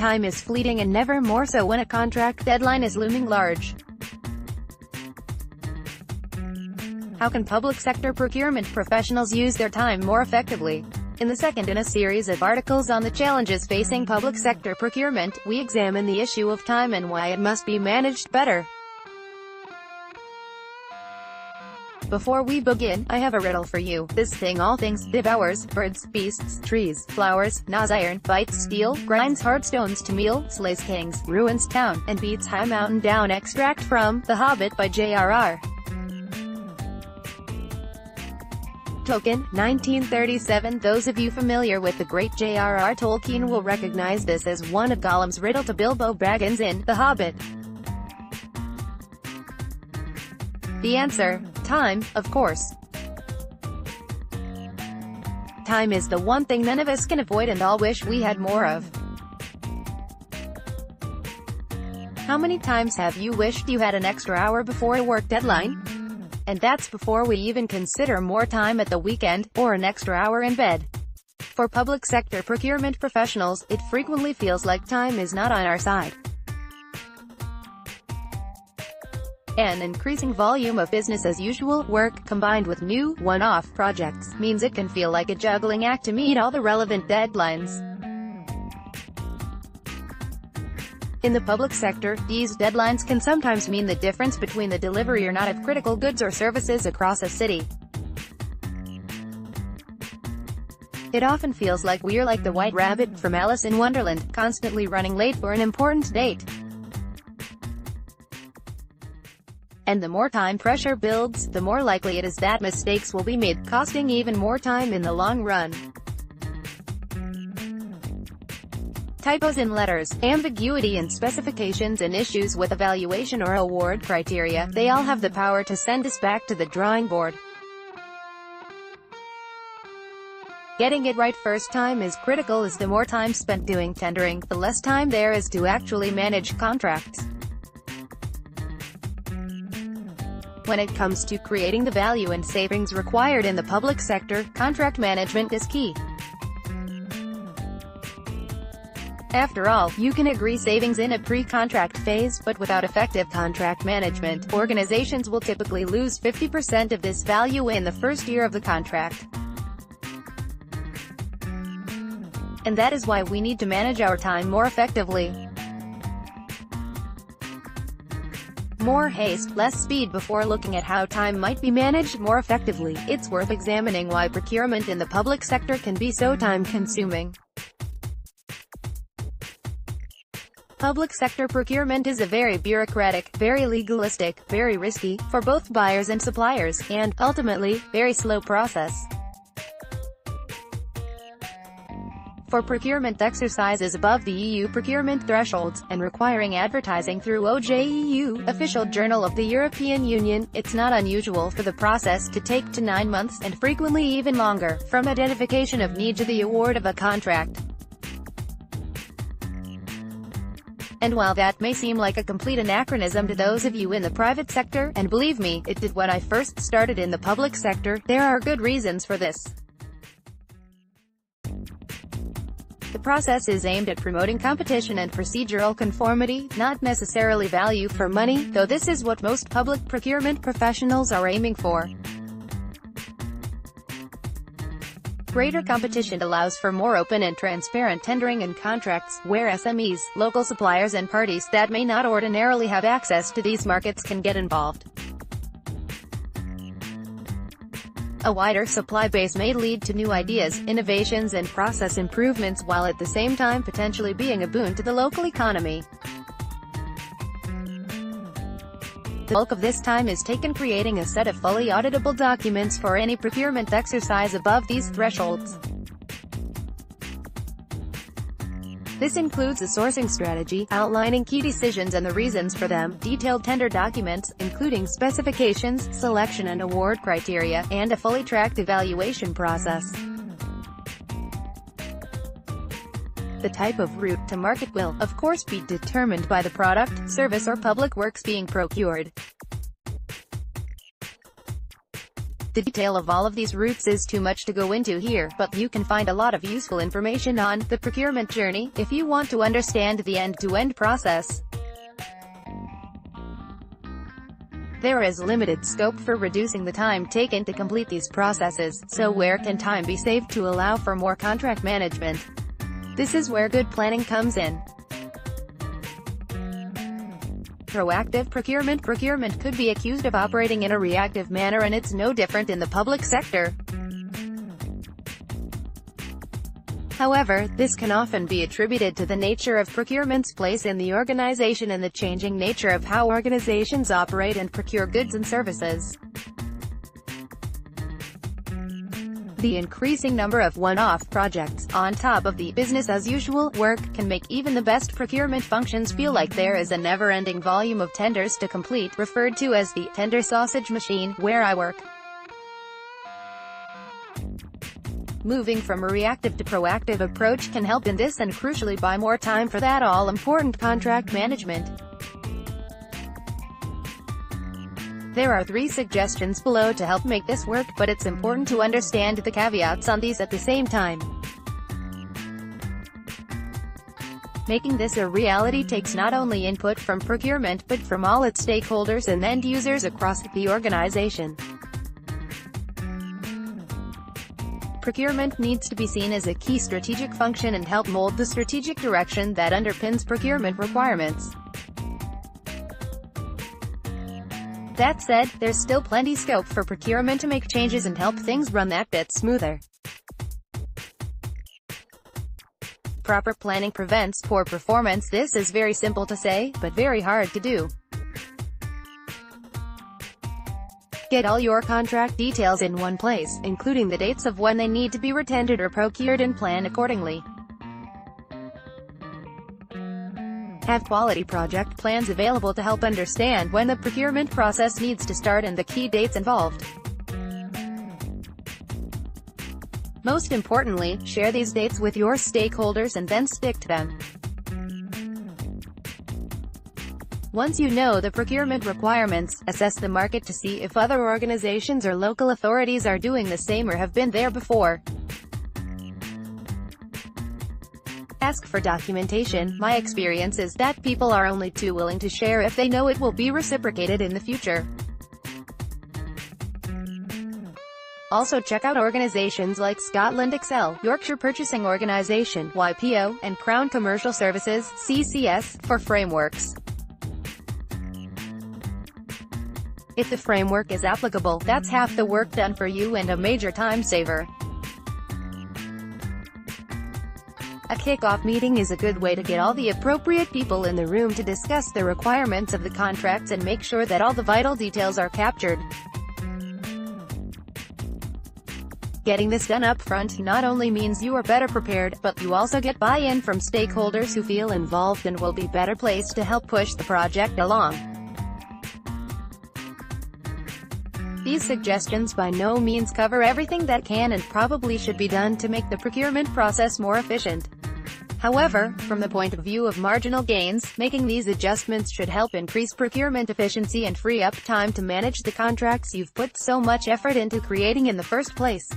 time is fleeting and never more so when a contract deadline is looming large. How can public sector procurement professionals use their time more effectively? In the second in a series of articles on the challenges facing public sector procurement, we examine the issue of time and why it must be managed better. Before we begin, I have a riddle for you. This thing all things devours: birds, beasts, trees, flowers, gnaws iron, bites steel, grinds hard stones to meal, slays kings, ruins town, and beats high mountain down. Extract from The Hobbit by J.R.R. Tolkien, 1937. Those of you familiar with the great J.R.R. Tolkien will recognize this as one of Gollum's riddle to Bilbo Baggins in The Hobbit. The answer: time, of course. Time is the one thing none of us can avoid and all wish we had more of. How many times have you wished you had an extra hour before a work deadline? And that's before we even consider more time at the weekend, or an extra hour in bed. For public sector procurement professionals, it frequently feels like time is not on our side. An increasing volume of business-as-usual work, combined with new, one-off projects, means it can feel like a juggling act to meet all the relevant deadlines. In the public sector, these deadlines can sometimes mean the difference between the delivery or not of critical goods or services across a city. It often feels like we're like the White Rabbit from Alice in Wonderland, constantly running late for an important date. And the more time pressure builds, the more likely it is that mistakes will be made, costing even more time in the long run. Typos in letters, ambiguity in specifications, and issues with evaluation or award criteria, they all have the power to send us back to the drawing board. Getting it right first time is critical, as the more time spent doing tendering, the less time there is to actually manage contracts. When it comes to creating the value and savings required in the public sector, contract management is key. After all, you can agree savings in a pre-contract phase, but without effective contract management, organizations will typically lose 50% of this value in the first year of the contract. And that is why we need to manage our time more effectively. More haste, less speed. Before looking at how time might be managed more effectively, it's worth examining why procurement in the public sector can be so time-consuming. Public sector procurement is a very bureaucratic, very legalistic, very risky, for both buyers and suppliers, and, ultimately, very slow process. For procurement exercises above the EU procurement thresholds, and requiring advertising through OJEU, Official Journal of the European Union, it's not unusual for the process to take to 9 months, and frequently even longer, from identification of need to the award of a contract. And while that may seem like a complete anachronism to those of you in the private sector, and believe me, it did when I first started in the public sector, there are good reasons for this. The process is aimed at promoting competition and procedural conformity, not necessarily value for money, though this is what most public procurement professionals are aiming for. Greater competition allows for more open and transparent tendering and contracts, where SMEs, local suppliers and parties that may not ordinarily have access to these markets can get involved. A wider supply base may lead to new ideas, innovations and process improvements, while at the same time potentially being a boon to the local economy. The bulk of this time is taken creating a set of fully auditable documents for any procurement exercise above these thresholds. This includes a sourcing strategy, outlining key decisions and the reasons for them, detailed tender documents, including specifications, selection and award criteria, and a fully tracked evaluation process. The type of route to market will, of course, be determined by the product, service or public works being procured. The detail of all of these routes is too much to go into here, but you can find a lot of useful information on the procurement journey if you want to understand the end-to-end process. There is limited scope for reducing the time taken to complete these processes, so where can time be saved to allow for more contract management? This is where good planning comes in. Proactive procurement. Procurement could be accused of operating in a reactive manner, and it's no different in the public sector. However, this can often be attributed to the nature of procurement's place in the organization and the changing nature of how organizations operate and procure goods and services. The increasing number of one-off projects, on top of the business-as-usual work, can make even the best procurement functions feel like there is a never-ending volume of tenders to complete, referred to as the tender sausage machine, where I work. Moving from a reactive to proactive approach can help in this and crucially buy more time for that all-important contract management. There are 3 suggestions below to help make this work, but it's important to understand the caveats on these at the same time. Making this a reality takes not only input from procurement, but from all its stakeholders and end users across the organization. Procurement needs to be seen as a key strategic function and help mold the strategic direction that underpins procurement requirements. That said, there's still plenty scope for procurement to make changes and help things run that bit smoother. Proper planning prevents poor performance. This is very simple to say, but very hard to do. Get all your contract details in one place, including the dates of when they need to be retendered or procured, and plan accordingly. Have quality project plans available to help understand when the procurement process needs to start and the key dates involved. Most importantly, share these dates with your stakeholders and then stick to them. Once you know the procurement requirements, assess the market to see if other organizations or local authorities are doing the same or have been there before. Ask for documentation. My experience is that people are only too willing to share if they know it will be reciprocated in the future. Also check out organizations like Scotland Excel, Yorkshire Purchasing Organisation, YPO, and Crown Commercial Services, CCS, for frameworks. If the framework is applicable, that's half the work done for you and a major time saver. A kickoff meeting is a good way to get all the appropriate people in the room to discuss the requirements of the contracts and make sure that all the vital details are captured. Getting this done up front not only means you are better prepared, but you also get buy-in from stakeholders who feel involved and will be better placed to help push the project along. These suggestions by no means cover everything that can and probably should be done to make the procurement process more efficient. However, from the point of view of marginal gains, making these adjustments should help increase procurement efficiency and free up time to manage the contracts you've put so much effort into creating in the first place.